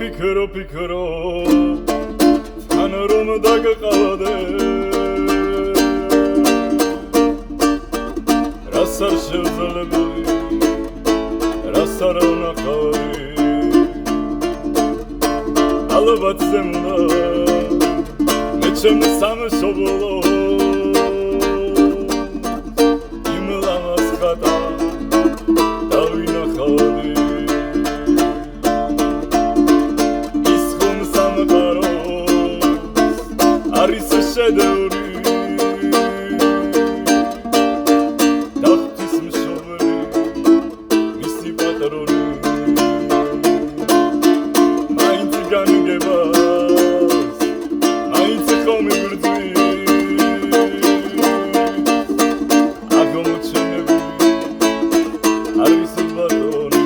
ფიქრო თან რომ დაგყავდე რას არ შევძლებული რას არ ვნახავი ალბათ ზემდა მე ჩემს სამშობლო იმ ლამაზ ხატა დავინახავდი არის შედევრი დახტის მშობელი მისი პატრონი მაინც განგებას მაინც ხომ იგრძვის აღმოჩენები არის ბატონი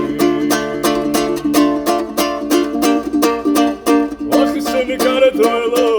ვახი შენი გარეთველო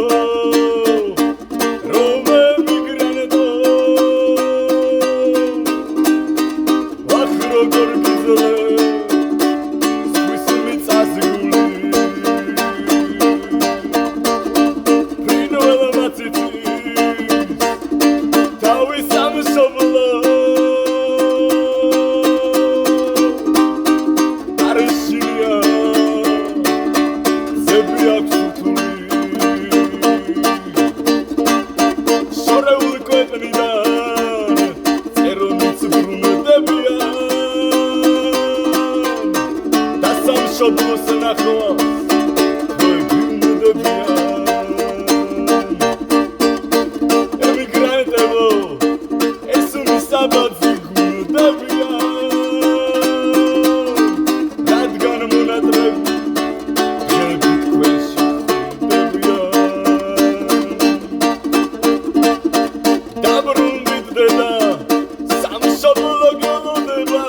შობლოს ნახავს ემიგრანტებო ეს მისაბაძი გუნდებია რადგან მონატრები ჯერჯით ქვენში ხვდებია დაბრუნდით დედა სამშობლო გელოდება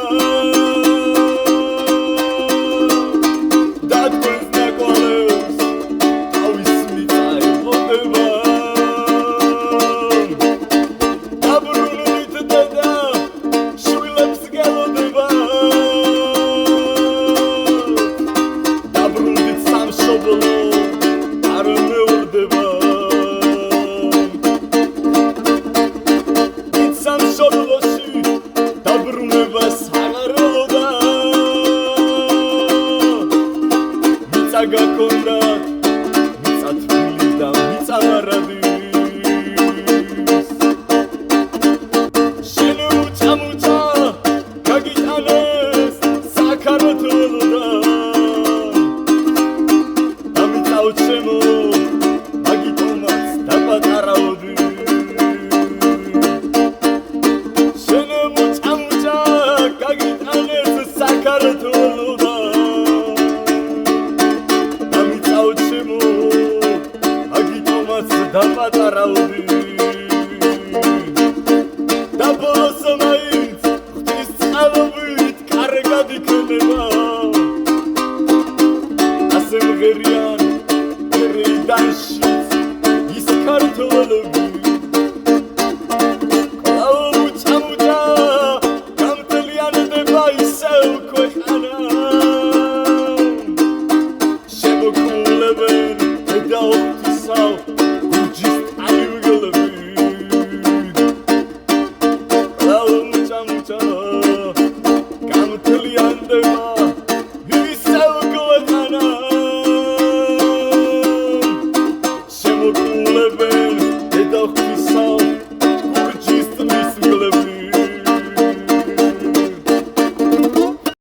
გაქონდა მიწათბილი და მიწამარადის შენ უჩამუჩა გაგიტანეს საქართველოდან ამიწაო ჩემო მაგიტომაც დაპატარავდი შენ უჩამუჩა გაგიტანეს საქართველოდან დაპატარავდი და ბოლოს მაინც ღვთის წყალობით კარგად იქნება ასე მღერიან ერიდანშიც ის ქართველები